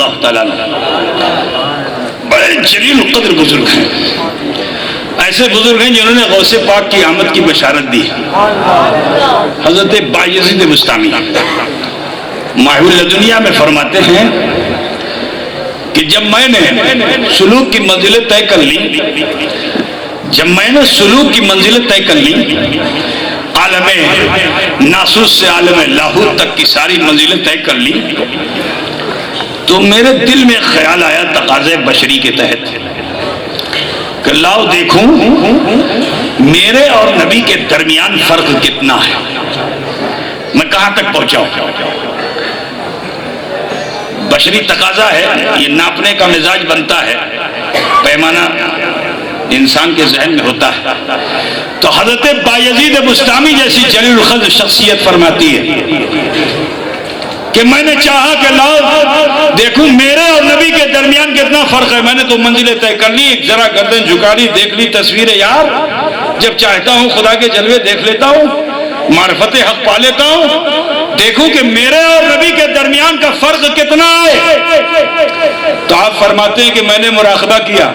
اللہ تعالیٰ عنہ بڑے جلیل القدر بزرگ ہیں، ایسے بزرگ ہیں جنہوں نے غوث پاک کی آمد کی بشارت دی۔ حضرت بایزید بسطامی ماحو الدنیا میں فرماتے ہیں کہ جب میں نے سلوک کی منزلیں طے کر لی، عالم ناسوس سے عالم لاہور تک کی ساری منزلیں طے کر لی، تو میرے دل میں خیال آیا تقاضے بشری کے تحت کہ لاؤ دیکھوں میرے اور نبی کے درمیان فرق کتنا ہے، میں کہاں تک پہنچا ہوں۔ بشری تقاضا ہے، یہ ناپنے کا مزاج بنتا ہے، پیمانہ انسان کے ذہن میں ہوتا ہے۔ تو حضرت بایزید بسطامی جیسی جلیل القدر شخصیت فرماتی ہے کہ میں نے چاہا کہ لاؤ دیکھوں میرے اور نبی کے درمیان کتنا فرق ہے۔ میں نے تو منزلیں طے کر لی، ایک ذرا گردن جھکا لی، دیکھ لی تصویر یار، جب چاہتا ہوں خدا کے جلوے دیکھ لیتا ہوں، معرفت حق پا لیتا ہوں، دیکھوں کہ میرے اور نبی کے درمیان کا فرق کتنا ہے۔ تو آپ فرماتے ہیں کہ میں نے مراقبہ کیا،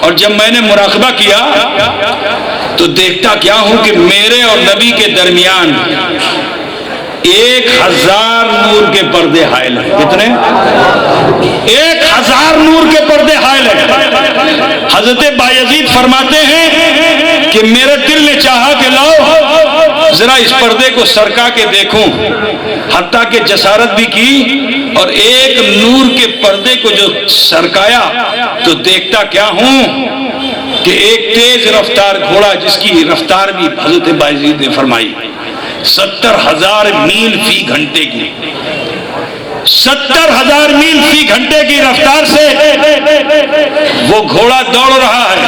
اور جب میں نے مراقبہ کیا تو دیکھتا کیا ہوں کہ میرے اور نبی کے درمیان 1000 نور کے پردے حائل ہیں۔ کتنے؟ 1000 نور کے پردے حائل ہیں۔ حضرت بایزید فرماتے ہیں کہ میرے دل نے چاہا کہ لاؤ ذرا اس پردے کو سرکا کے دیکھوں، حتیٰ کہ جسارت بھی کی، اور ایک نور کے پردے کو جو سرکایا تو دیکھتا کیا ہوں کہ ایک تیز رفتار گھوڑا، جس کی رفتار بھی حضرت بایزید نے فرمائی 70,000 میل فی گھنٹے کی، 70,000 میل فی گھنٹے کی رفتار سے وہ گھوڑا دوڑ رہا ہے،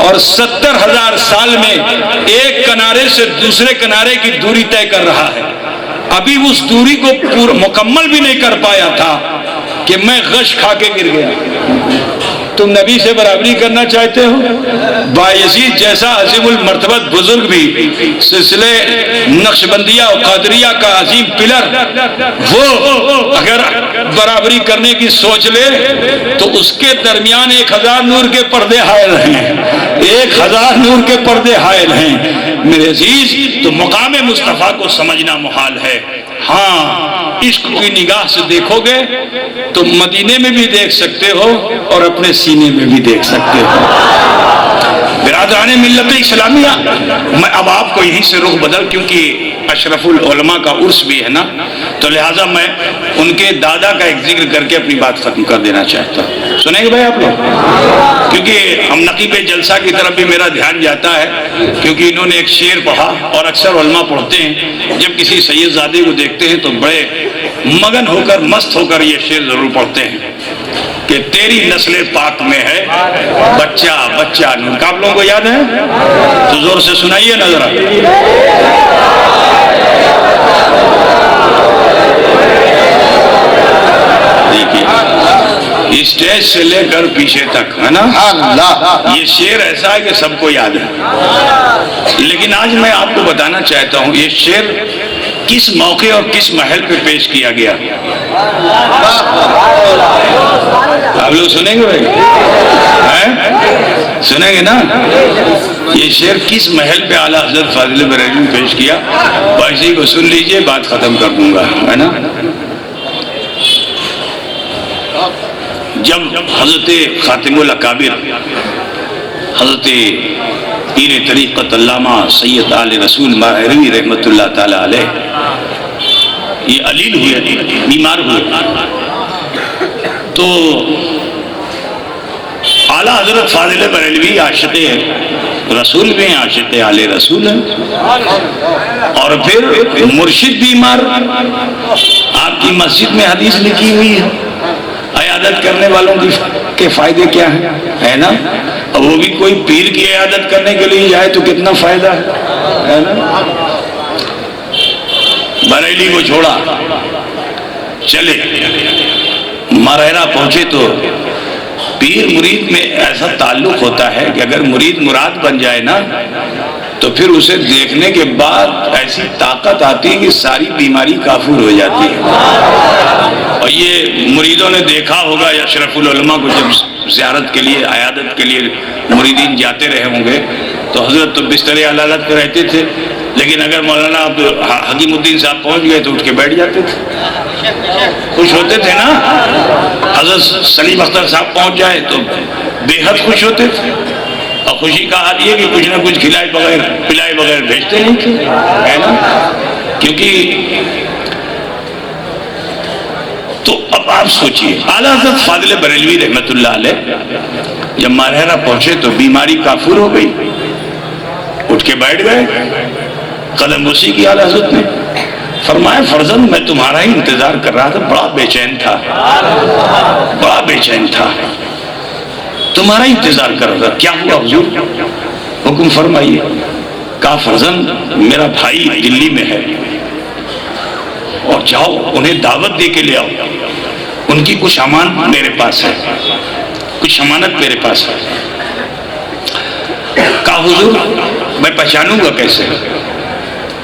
اور 70,000 سال میں ایک کنارے سے دوسرے کنارے کی دوری طے کر رہا ہے۔ ابھی اس دوری کو پورا مکمل بھی نہیں کر پایا تھا کہ میں غش کھا کے گر گیا۔ تم نبی سے برابری کرنا چاہتے ہو؟ بایزید جیسا عظیم المرتبت بزرگ بھی سلسلے نقشبندیہ و قادریہ کا عظیم پلر، وہ اگر برابری کرنے کی سوچ لے تو اس کے درمیان 1000 نور کے پردے حائل ہیں، 1000 نور کے پردے حائل ہیں۔ میرے عزیز، تو مقام مصطفیٰ کو سمجھنا محال ہے۔ ہاں، عشق کی نگاہ سے دیکھو گے تو مدینے میں بھی دیکھ سکتے ہو اور اپنے سینے میں بھی دیکھ سکتے ہو۔ برادران ملت اسلامیہ، میں اب آپ کو یہیں سے رخ بدل، کیونکہ اشرف العلماء کا عرس بھی ہے نا، تو لہٰذا میں ان کے دادا کا ایک ذکر کر کے اپنی بات ختم کر دینا چاہتا ہوں۔ سنیں گے بھائی آپ لوگ؟ کیونکہ ہم نقیب جلسہ کی طرف بھی میرا دھیان جاتا ہے، کیونکہ انہوں نے ایک شعر پڑھا، اور اکثر علماء پڑھتے ہیں جب کسی سید زادے کو دیکھتے ہیں تو بڑے مگن ہو کر مست ہو کر یہ شعر ضرور پڑھتے ہیں کہ تیری نسل پاک میں ہے بچہ بچہ نور۔ آپ لوگوں کو یاد ہے تو زور سے سنائیے نا ذرا۔ دیکھیے اسٹیج سے لے کر پیچھے تک ہے نا، یہ شعر ایسا ہے کہ سب کو یاد ہے، لیکن آج میں آپ کو بتانا چاہتا ہوں یہ شعر کس موقع اور کس محل پہ پیش کیا گیا۔ آپ لوگ سنیں گے بھائی؟ سنیں گے نا؟ یہ شعر کس محل پہ اعلیٰ حضرت فاضل بریلوی نے پیش کیا، باقی کو سن لیجئے، بات ختم کر دوں گا، ہے نا۔ جب حضرت خاتم الاکابر حضرت پیر طریقت علامہ سید آل رسول ماہروی رحمت اللہ تعالی علیہ یہ علیل ہوئے، بیمار ہوئے، تو اعلیٰ حضرت فاضل بریلوی عاشق رسول بھی ہیں، عاشق آل رسول ہیں، اور پھر مرشد بیمار، آپ کی مسجد میں حدیث لکھی ہوئی ہے عیادت کرنے والوں کے فائدے کیا ہیں، ہے نا، اور وہ بھی کوئی پیر کی عیادت کرنے کے لیے جائے تو کتنا فائدہ ہے نا۔ بریلی کو چھوڑا، چلے مریرہ پہنچے تو پیر مرید میں ایسا تعلق ہوتا ہے کہ اگر مرید مراد بن جائے نا تو پھر اسے دیکھنے کے بعد ایسی طاقت آتی ہے کہ ساری بیماری کافور ہو جاتی ہے۔ اور یہ مریدوں نے دیکھا ہوگا، اشرف العلماء کو جب زیارت کے لیے، عیادت کے لیے مریدین جاتے رہے ہوں گے تو حضرت تو بستر عدالت پہ رہتے تھے، لیکن اگر مولانا حکیم الدین صاحب پہنچ گئے تو اٹھ کے بیٹھ جاتے تھے، خوش ہوتے تھے نا۔ حضرت سلیم اختر صاحب پہنچ جائے تو بے حد خوش ہوتے تھے، اور خوشی کا حال یہ کہ کچھ نہ کچھ کھلائے بغیر پلائے بغیر بھیجتے نہیں تھے، ہے نا۔ کیونکہ تو اب آپ سوچئے اعلیٰ حضرت فاضل بریلوی رحمت اللہ علیہ جب ماہرہ پہنچے تو بیماری کافور ہو گئی، اٹھ کے بیٹھ گئے، قدم بوسی کی اعلیٰ حضرت نے۔ فرمایا فرزند میں تمہارا ہی انتظار کر رہا تھا، بڑا بے چین تھا، بڑا بے چین تھا، تمہارا انتظار کر رہا تھا، کیا ہوا حضور؟ حکم فرمائیے۔ کہا فرزند میرا بھائی دلی میں ہے، اور جاؤ انہیں دعوت دے کے لے آؤ، ان کی کچھ امانت میرے پاس ہے، کچھ امانت میرے پاس ہے۔ کہا حضور میں پہچانوں گا کیسے؟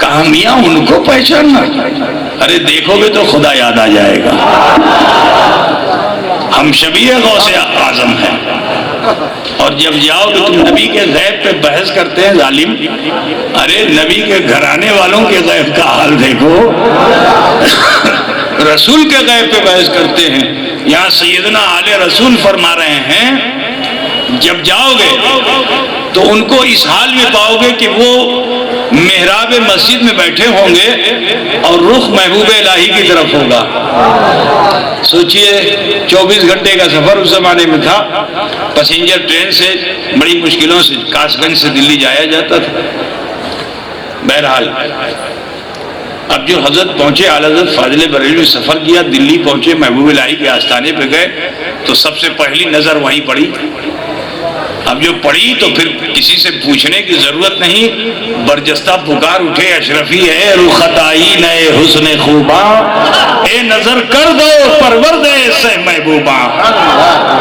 کہا میاں ان کو پہچاننا، ارے دیکھو گے تو خدا یاد آ جائے گا، ہم شبیہ غوث اعظم ہیں۔ اور جب جاؤ تو تم نبی کے غیب پہ بحث کرتے ہیں ظالم، ارے نبی کے گھرانے والوں کے غیب کا حال دیکھو، رسول کے غیب پہ بحث کرتے ہیں۔ یہاں سیدنا آل رسول فرما رہے ہیں جب جاؤ گے تو ان کو اس حال میں پاؤ گے کہ وہ محراب مسجد میں بیٹھے ہوں گے اور رخ محبوب الہی کی طرف ہوگا۔ سوچئے 24 گھنٹے کا سفر اس زمانے میں تھا، پیسنجر ٹرین سے بڑی مشکلوں سے کاس گنج سے دلی جایا جاتا تھا۔ بہرحال اب جو حضرت پہنچے، اعلیٰ حضرت فاضل بریلوی سفر کیا، دلی پہنچے، محبوب الہی کے آستانے پہ گئے تو سب سے پہلی نظر وہیں پڑی۔ اب جو پڑی تو پھر کسی سے پوچھنے کی ضرورت نہیں، برجستہ پکار اٹھے اشرفی ہے رخت آئین اے حسن خوباں، اے نظر کر دو پرورد سے محبوباں۔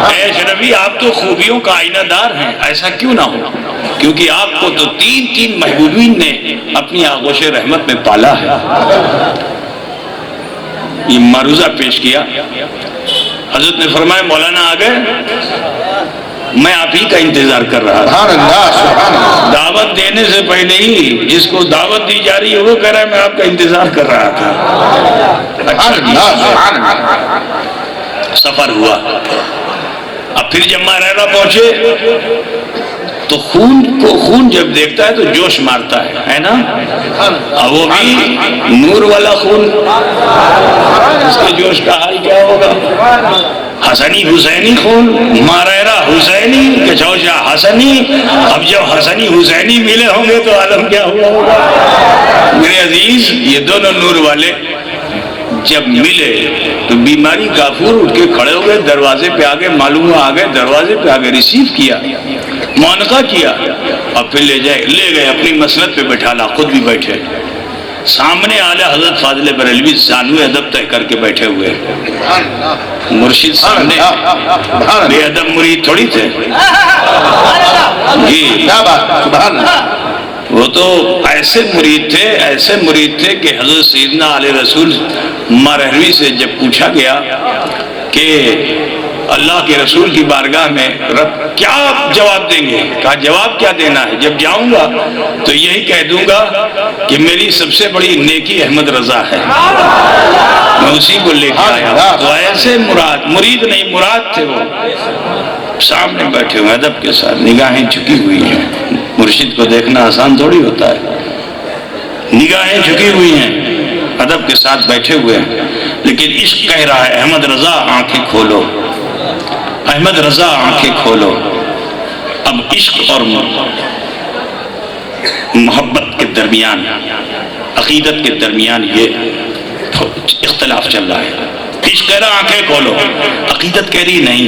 اے اشرفی آپ تو خوبیوں کا آئینہ دار ہیں، ایسا کیوں نہ ہو، کیونکہ آپ کو تو تین محبوبین نے اپنی آغوش رحمت میں پالا ہے۔ یہ معروضہ پیش کیا، حضرت نے فرمایا مولانا آ گئے، میں آپ ہی کا انتظار کر رہا تھا۔ دعوت دینے سے پہلے ہی جس کو دعوت دی جا رہی ہے وہ کہہ رہا ہے میں آپ کا انتظار کر رہا تھا۔ سفر ہوا، اب پھر جب ماہرہ پہنچے تو خون جب دیکھتا ہے تو جوش مارتا ہے نا، اب وہ بھی نور والا خون، اس کے جوش کا حال کیا ہوگا؟ حسنی حسینی خون، ماہرہ حسینی، کچوشا حسنی، اب جب حسنی حسینی ملے ہوں گے تو عالم کیا ہوا ہوگا؟ میرے عزیز یہ دونوں نور والے جب ملے تو بیماری کافور اٹھ کے کھڑے ہو گئے، دروازے پہ آگے، معلوم ہوا آگے، دروازے پہ آگے ریسیو کیا، معانقہ کیا، اور پھر لے گئے اپنی مسند پہ بٹھانا، خود بھی بیٹھے سامنے اعلیٰ حضرت فاضل بریلوی زانوِ ادب طے کر کے بیٹھے ہوئے، مرشد سامنے، بے ادب مرید تھوڑی تھے جی، وہ تو ایسے مرید تھے کہ حضرت سیدنا علیہ رسول مارہوی سے جب پوچھا گیا کہ اللہ کے رسول کی بارگاہ میں رب کیا جواب دیں گے، کہا جواب کیا دینا ہے، جب جاؤں گا تو یہی کہہ دوں گا کہ میری سب سے بڑی نیکی احمد رضا ہے، میں اسی کو لے کے آیا۔ تو ایسے مرید نہیں مراد تھے، وہ سامنے بیٹھے ہوئے ادب کے ساتھ، نگاہیں جھکی ہوئی ہیں، مرشد کو دیکھنا آسان تھوڑی ہوتا ہے، نگاہیں جھکی ہوئی ہیں، ادب کے ساتھ بیٹھے ہوئے ہیں، لیکن عشق کہہ رہا ہے احمد رضا آنکھیں کھولو، احمد رضا آنکھیں کھولو۔ اب عشق اور محبت کے درمیان، عقیدت کے درمیان یہ اختلاف چل رہا ہے، عشق کہہ رہا آنکھیں کھولو، عقیدت کہہ رہی نہیں،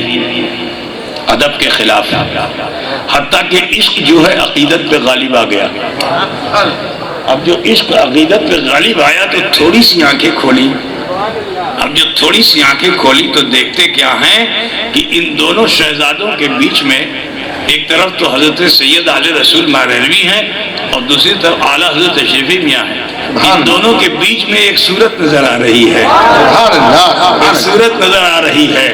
ادب کے خلاف ہے، حتیٰ کہ عشق جو ہے عقیدت پہ غالب آ گیا۔ اب جو عشق عقیدت پہ غالب آیا تو تھوڑی سی آنکھیں کھولی، اب جو تھوڑی سی آنکھیں کھولی تو دیکھتے کیا ہیں کہ ان دونوں شہزادوں کے بیچ میں ایک طرف تو حضرت سید علیہ رسول مارہوی ہیں، اور دوسری طرف اعلیٰ حضرت تشریفی میاں ہے، ان دونوں کے بیچ میں ایک صورت نظر آ رہی ہے، ایک صورت نظر آ رہی ہے،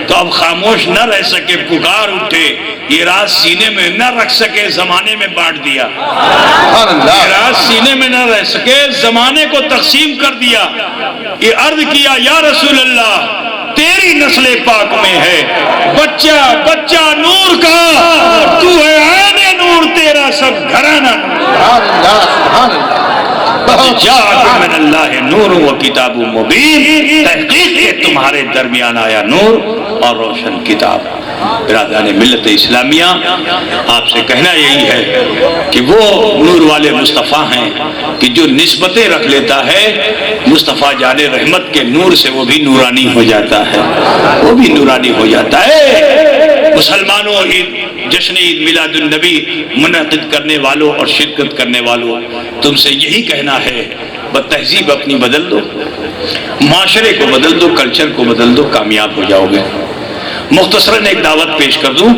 تو اب خاموش نہ رہ سکے، پکار اٹھے، یہ راز سینے میں نہ رکھ سکے، زمانے میں بانٹ دیا، یہ راز سینے میں نہ رہ سکے، زمانے کو تقسیم کر دیا، یہ عرض کیا یا رسول اللہ تیری نسل پاک میں ہے بچہ بچہ نور کا، تو ہے عین نور، تیرا سب گھرانہ جاءکم من اللہ نور و کتاب مبین، تحقیق کے تمہارے درمیان آیا نور اور روشن کتاب۔ برادران ملت اسلامیہ، آپ سے کہنا یہی ہے کہ وہ نور والے مصطفیٰ ہیں کہ جو نسبتیں رکھ لیتا ہے مصطفیٰ جان رحمت کے نور سے، وہ بھی نورانی ہو جاتا ہے، وہ بھی نورانی ہو جاتا ہے۔ مسلمانوں، جشن عید میلاد النبی منعقد کرنے والوں اور شرکت کرنے والوں، تم سے یہی کہنا ہے تہذیب اپنی بدل دو، معاشرے کو بدل دو، کلچر کو بدل دو، کامیاب ہو جاؤ گے۔ مختصراً ایک دعوت پیش کر دوں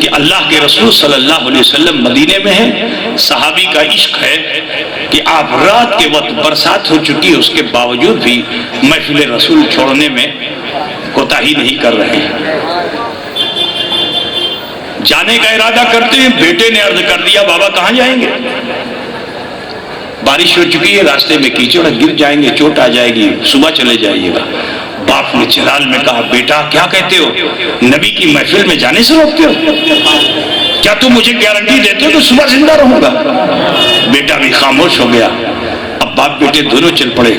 کہ اللہ کے رسول صلی اللہ علیہ وسلم مدینے میں ہیں، صحابی کا عشق ہے کہ آپ رات کے وقت برسات ہو چکی، اس کے باوجود بھی محفل رسول چھوڑنے میں کوتاہی نہیں کر رہے ہیں، جانے کا ارادہ کرتے ہیں۔ بیٹے نے عرض کر دیا بابا کہاں جائیں گے؟ بارش ہو چکی ہے، راستے میں کیچڑ، گر جائیں گے، چوٹ آ جائے گی، صبح چلے جائیے گا۔ باپ نے جلال میں کہا بیٹا کیا کہتے ہو، نبی کی محفل میں جانے سے روکتے ہو؟ کیا تم مجھے گارنٹی دیتے ہو کہ صبح زندہ رہوں گا؟ بیٹا بھی خاموش ہو گیا۔ اب باپ بیٹے دونوں چل پڑے،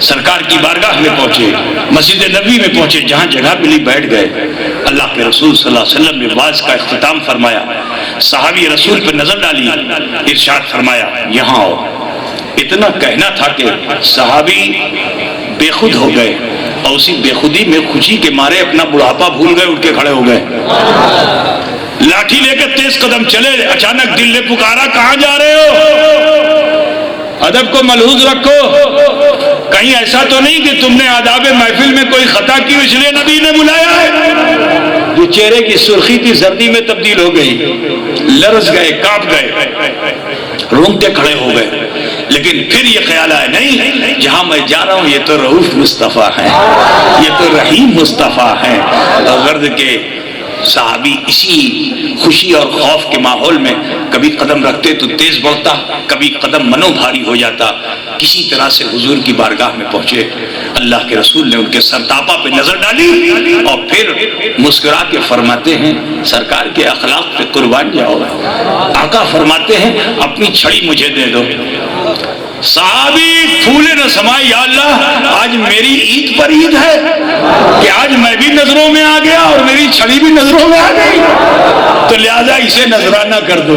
سرکار کی بارگاہ میں پہنچے، مسجد نبی میں پہنچے، جہاں جگہ ملی بیٹھ گئے۔ اللہ کے رسول صلی اللہ علیہ وسلم نے واعظ کا اختتام فرمایا، صحابی رسول پہ نظر ڈالی، ارشاد فرمایا یہاں آؤ۔ اتنا کہنا تھا کہ صحابی بے خود ہو گئے، اور اسی بے خودی میں خوشی کے مارے اپنا بڑھاپا بھول گئے، اٹھ کے کھڑے ہو گئے، لاٹھی لے کر تیز قدم چلے۔ اچانک دل نے پکارا کہاں جا رہے ہو؟ ادب کو ملحوظ رکھو، کہیں ایسا تو نہیں کہ تم نے آداب محفل میں کوئی خطا کی اس لیے نبی نے بلایا ہے؟ جو چہرے کی سرخی تھی زردی میں تبدیل ہو گئی، لرز گئے، کانپ گئے، رونگٹے کھڑے ہو گئے۔ لیکن پھر یہ خیال آیا نہیں، جہاں میں جا رہا ہوں یہ تو رؤوف مصطفیٰ ہے، یہ تو رحیم مصطفیٰ ہے۔ غرض کے صحابی اسی خوشی اور خوف کے ماحول میں کبھی قدم رکھتے تو تیز بڑھتا، کبھی قدم منو بھاری ہو جاتا، کسی طرح سے حضور کی بارگاہ میں پہنچے۔ اللہ کے رسول نے ان کے سرتاپا پہ نظر ڈالی اور پھر مسکرا کے فرماتے ہیں سرکار کے اخلاق پہ قربان جاؤ۔ آقا فرماتے ہیں اپنی چھڑی مجھے دے دو۔ صحابی پھولے نہ سمائے، یا اللہ آج میری عید پر عید ہے کہ آج میں بھی نظروں میں آ گیا اور میری چھڑی بھی نظروں میں آ گئی، تو لہذا اسے نذرانہ کر دو۔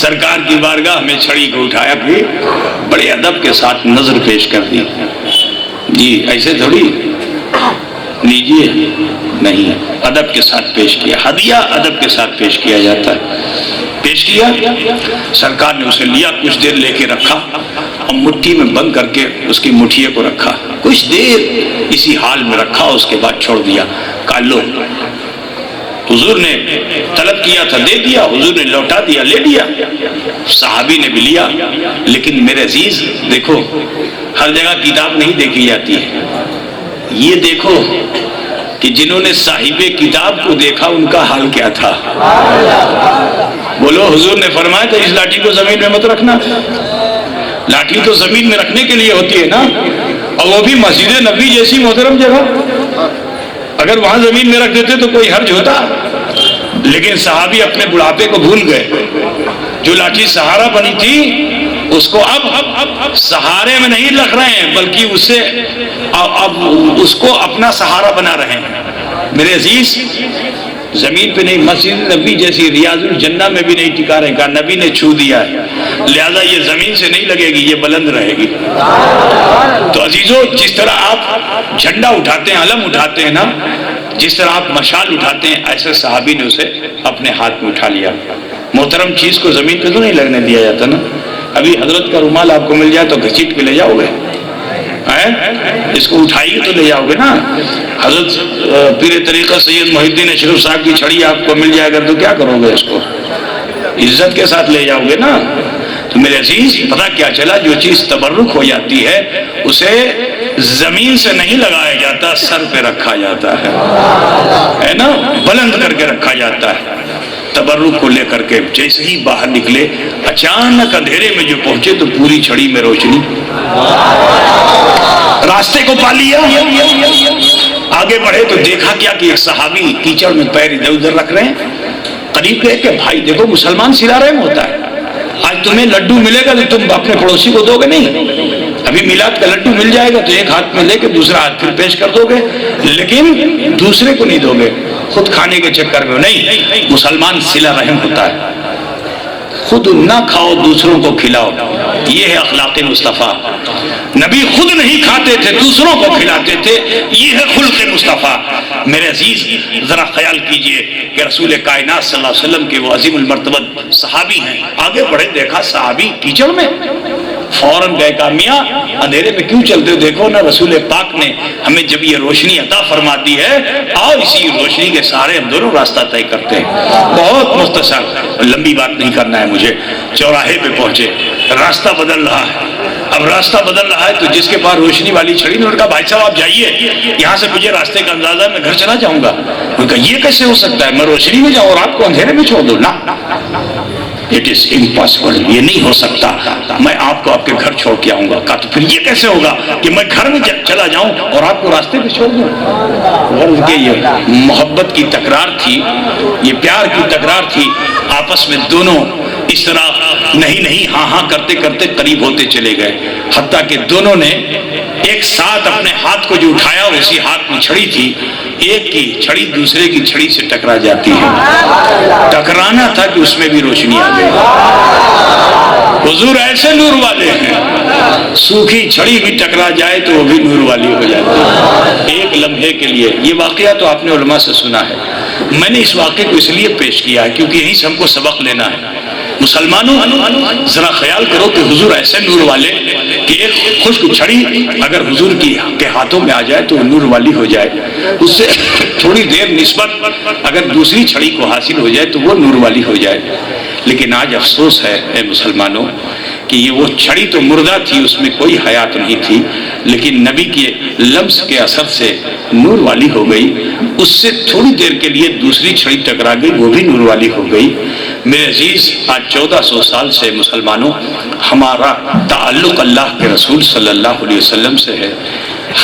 سرکار کی بارگاہ میں چھڑی کو اٹھایا، بھی بڑے ادب کے ساتھ نظر پیش کر دی۔ جی ایسے تھوڑی لیجیے، نہیں، ادب کے ساتھ پیش کیا، ہدیہ ادب کے ساتھ پیش کیا جاتا ہے۔ پیش کیا، سرکار نے اسے لیا، کچھ دیر لے کے رکھا اور مٹھی میں بند کر کے اس کی مٹھیے کو رکھا، کچھ دیر اسی حال میں رکھا، اس کے بعد چھوڑ دیا، کہا لو۔ حضور نے طلب کیا تھا، دے دیا، حضور نے لوٹا دیا، لے لیا، صحابی نے بھی لیا۔ لیکن میرے عزیز دیکھو، ہر جگہ کتاب نہیں دیکھی جاتی ہے، یہ دیکھو کہ جنہوں نے صاحب کتاب کو دیکھا ان کا حال کیا تھا۔ بولو، حضور نے فرمایا تھا اس لاٹھی کو زمین میں مت رکھنا، لاٹھی تو زمین میں رکھنے کے لیے ہوتی ہے نا، اور وہ بھی مسجد نبی جیسی محترم جگہ، اگر وہاں زمین میں رکھ دیتے تو کوئی حرج ہوتا؟ لیکن صحابی اپنے بڑھاپے کو بھول گئے، جو لاٹھی سہارا بنی تھی اس کو اب سہارے میں نہیں رکھ رہے ہیں، بلکہ اسے اب اس کو اپنا سہارا بنا رہے ہیں۔ میرے عزیز، زمین پہ نہیں، مسجد نبی جیسی ریاض الجنہ میں بھی نہیں ٹکا رہے، کہا نبی نے چھو دیا ہے، لہذا یہ زمین سے نہیں لگے گی، یہ بلند رہے گی۔ تو عزیزو، جس طرح آپ جھنڈا اٹھاتے ہیں، علم اٹھاتے ہیں نا، جس طرح آپ مشال اٹھاتے ہیں، ایسے صحابی نے اسے اپنے ہاتھ میں اٹھا لیا۔ محترم چیز کو زمین پہ تو نہیں لگنے دیا جاتا نا، ابھی حضرت کا رومال آپ کو مل جائے تو گھسیٹ کے لے جاؤ گے، اس کو اٹھائیے تو لے جاؤ گے نا۔ حضرت پیر طریقہ سید محی الدین اشرف صاحب کی چھڑی آپ کو مل جائے گا تو کیا کرو گے؟ اس کو عزت کے ساتھ لے جاؤ گے نا۔ تو میرے عزیز پتہ کیا چلا؟ جو چیز تبرک ہو جاتی ہے اسے زمین سے نہیں لگایا جاتا، سر پہ رکھا جاتا ہے نا، بلند کر کے رکھا جاتا ہے۔ تبرک کو لے کر کے جیسے ہی باہر نکلے، اچانک اندھیرے میں جو پہنچے تو پوری چھڑی میں روشنی، راستے کو پا لیا۔ آگے بڑھے تو دیکھا کیا کہ ایک صحابی کیچڑ میں پیر ادھر ادھر رکھ رہے ہیں۔ قریب گئے کہ بھائی دیکھو مسلمان صلہ رحم ہوتا ہے، آج تمہیں لڈو ملے گا تو تم اپنے پڑوسی کو دو گے نہیں؟ ابھی میلاد کا لڈو مل جائے گا تو ایک ہاتھ میں لے کے دوسرا ہاتھ پھر پیش کر دو گے، لیکن دوسرے کو نہیں دو گے، خود کھانے کے چکر میں نہیں۔ مسلمان صلہ رحم ہوتا ہے، خود نہ کھاؤ دوسروں کو کھلاؤ، یہ ہے اخلاق مصطفیٰ۔ نبی خود نہیں کھاتے تھے، دوسروں کو کھلاتے تھے، یہ ہے خلق مصطفیٰ۔ میرے عزیز ذرا خیال کیجئے کہ رسول کائنات صلی اللہ علیہ وسلم کے وہ عظیم المرتبت صحابی ہیں، آگے بڑھے دیکھا صحابی کیچڑ میں، فوراً گئے کہا میاں اندھیرے میں کیوں چلتے ہو؟ دیکھو نا رسول پاک نے ہمیں جب یہ روشنی عطا فرما دی ہے، اور اسی روشنی کے سارے ہم دونوں راستہ طے کرتے ہیں۔ بہت مختصر، لمبی بات نہیں کرنا ہے مجھے۔ چوراہے پہ پہنچے، راستہ بدل رہا ہے۔ اب راستہ بدل رہا ہے تو جس کے پاس روشنی والی چھڑی نے کہا بھائی صاحب آپ جائیے، یہاں سے مجھے راستے کا اندازہ ہے، میں گھر چلا جاؤں گا۔ انہوں نے کہا یہ کیسے ہو سکتا ہے؟ میں روشنی میں جاؤں اور آپ کو اندھیرے میں چھوڑ دوں؟ نا، اٹ از امپاسبل، یہ نہیں ہو سکتا، میں آپ کو آپ کے گھر چھوڑ کے آؤں گا۔ کہا تو پھر یہ کیسے ہوگا کہ میں گھر میں چلا جاؤں اور آپ کو راستے پہ چھوڑ دوں؟ غرض کہ یہ محبت کی تکرار تھی، یہ پیار کی تکرار تھی، آپس میں دونوں اس طرح نہیں ہاں ہاں کرتے کرتے قریب ہوتے چلے گئے، حتیٰ کہ دونوں نے ایک ساتھ اپنے ہاتھ کو جو اٹھایا اسی ہاتھ میں چھڑی تھی، ایک کی چھڑی دوسرے کی چھڑی سے ٹکرا جاتی ہے، ٹکرانا تھا کہ اس میں بھی روشنی آ گئی۔ حضور ایسے نور والے ہیں، سوکھی چھڑی بھی ٹکرا جائے تو وہ بھی نور والی ہو جاتی ہے ایک لمحے کے لیے۔ یہ واقعہ تو آپ نے علماء سے سنا ہے، میں نے اس واقعے کو اس لیے پیش کیا ہے کیونکہ یہیں سے ہم کو سبق لینا ہے۔ مسلمانوں ذرا خیال کرو کہ حضور ایسے نور والے کہ ایک خشک چھڑی اگر حضور کے ہاتھوں میں آ جائے تو وہ نور والی ہو جائے، اس سے تھوڑی دیر نسبت اگر دوسری چھڑی کو حاصل ہو جائے تو وہ نور والی ہو جائے۔ لیکن آج افسوس ہے اے مسلمانوں کہ یہ وہ چھڑی تو مردہ تھی، اس میں کوئی حیات نہیں تھی، لیکن نبی کے لمس کے اثر سے نور والی ہو گئی، اس سے تھوڑی دیر کے لیے دوسری چھڑی ٹکرا گئی، وہ بھی نور والی ہو گئی۔ میرے عزیز آج 1400 سال سے مسلمانوں ہمارا تعلق اللہ کے رسول صلی اللہ علیہ وسلم سے ہے،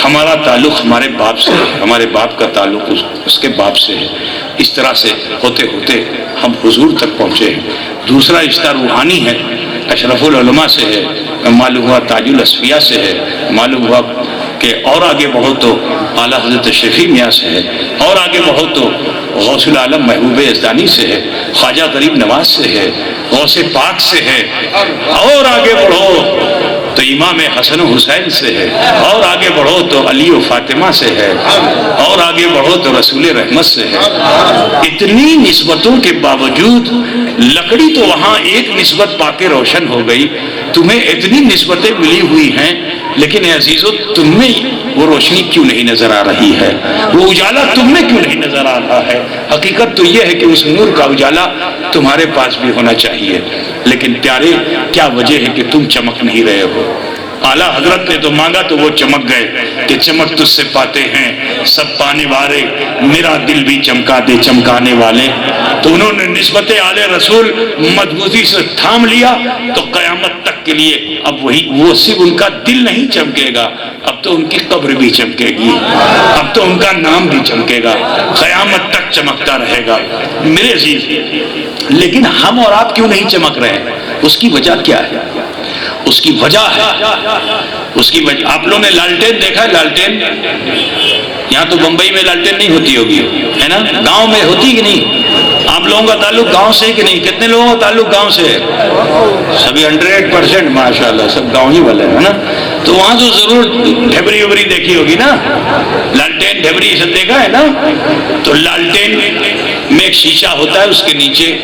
ہمارا تعلق ہمارے باپ سے ہے، ہمارے باپ کا تعلق اس کے باپ سے ہے۔ اس طرح سے ہوتے ہوتے ہم حضور تک پہنچے ہیں۔ دوسرا رشتہ روحانی ہے، اشرف العلماء سے ہے، معلوم ہوا تاج الاصفیاء سے ہے، معلوم ہوا کہ اور آگے بڑھو تو اعلیٰ حضرت شفیع میاں سے ہے، اور آگے بڑھو تو غوث العالم محبوب یزدانی سے ہے، خواجہ غریب نواز سے ہے، غوث پاک سے ہے، اور آگے بڑھو تو امام حسن و حسین سے ہے، اور آگے بڑھو تو علی و فاطمہ سے ہے، اور آگے بڑھو تو رسول رحمت سے ہے۔ اتنی نسبتوں کے باوجود لکڑی تو وہاں ایک نسبت پا کے روشن ہو گئی، تمہیں اتنی نسبتیں ملی ہوئی ہیں، لیکن اے عزیزو تم میں وہ روشنی کیوں نہیں نظر آ رہی ہے؟ وہ اجالا تم میں کیوں نہیں نظر آ رہا ہے؟ حقیقت تو یہ ہے کہ اس نور کا اجالا تمہارے پاس بھی ہونا چاہیے، لیکن پیارے کیا وجہ ہے کہ تم چمک نہیں رہے ہو؟ اعلیٰ حضرت نے تو مانگا تو وہ چمک گئے کہ چمک تجھ سے پاتے ہیں سب پانے والے، میرا دل بھی چمکا دے چمکانے والے۔ تو انہوں نے نسبت آل رسول مضبوطی سے تھام لیا تو قیامت تک کے لیے اب وہ صرف ان کا دل نہیں چمکے گا، اب تو ان کی قبر بھی چمکے گی، اب تو ان کا نام بھی چمکے گا، قیامت تک چمکتا رہے گا۔ میرے عزیز لیکن ہم اور آپ کیوں نہیں چمک رہے ہیں؟ اس کی وجہ کیا ہے؟ اس کی وجہ ہے آپ لوگوں نے لالٹین دیکھا ہے؟ لالٹین یہاں تو بمبئی میں لالٹین نہیں ہوتی ہوگی، ہے نا؟ گاؤں میں ہوتی کہ نہیں؟ آپ لوگوں کا تعلق گاؤں سے کہ نہیں؟ کتنے لوگوں کا تعلق گاؤں سے ہے؟ سبھی 100% ماشاءاللہ سب گاؤں ہی والے ہیں نا؟ تو وہاں تو ضرور ڈھبری وبری دیکھی ہوگی نا، لالٹین ڈھبری سب دیکھا ہے نا؟ تو لالٹین میں ایک شیشہ ہوتا ہے، اس کے نیچے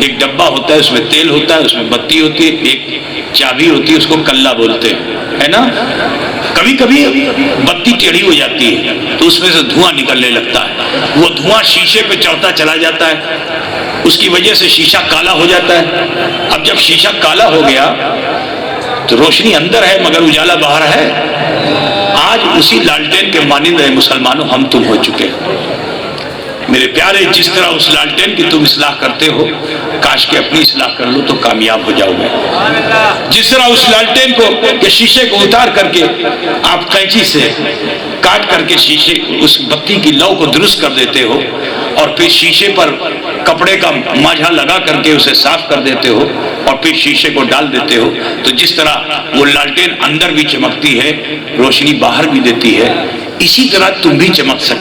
ایک ڈبہ ہوتا ہے، اس میں تیل ہوتا ہے، اس میں بتی ہوتی ہے، ایک چابی ہوتی ہے، اس کو کلا بولتے ہیں، ہے نا؟ کبھی کبھی بتی ٹیڑھی ہو جاتی ہے تو اس میں سے دھواں نکلنے لگتا ہے، وہ دھواں شیشے پہ چڑھتا چلا جاتا ہے، اس کی وجہ سے شیشہ کالا ہو جاتا ہے. اب جب شیشہ کالا ہو گیا تو روشنی اندر ہے مگر اجالا باہر ہے. آج اسی لالٹین کے مانند ہے مسلمانوں ہم تم ہو چکے ہیں. میرے پیارے، جس طرح اس لالٹین کی تم اصلاح کرتے ہو، کاش کہ اپنی اصلاح کر لو تو کامیاب ہو جاؤ گے. جس طرح اس لالٹین کو کہ شیشے کو اتار کر کے آپ قینچی سے کاٹ کر کے شیشے اس بتی کی لو کو درست کر دیتے ہو اور پھر شیشے پر کپڑے کا ماجھا لگا کر کے اسے صاف کر دیتے ہو اور پھر شیشے کو ڈال دیتے ہو، تو جس طرح وہ لالٹین اندر بھی چمکتی ہے، روشنی باہر بھی دیتی ہے، اسی طرح تم بھی چمک سکتے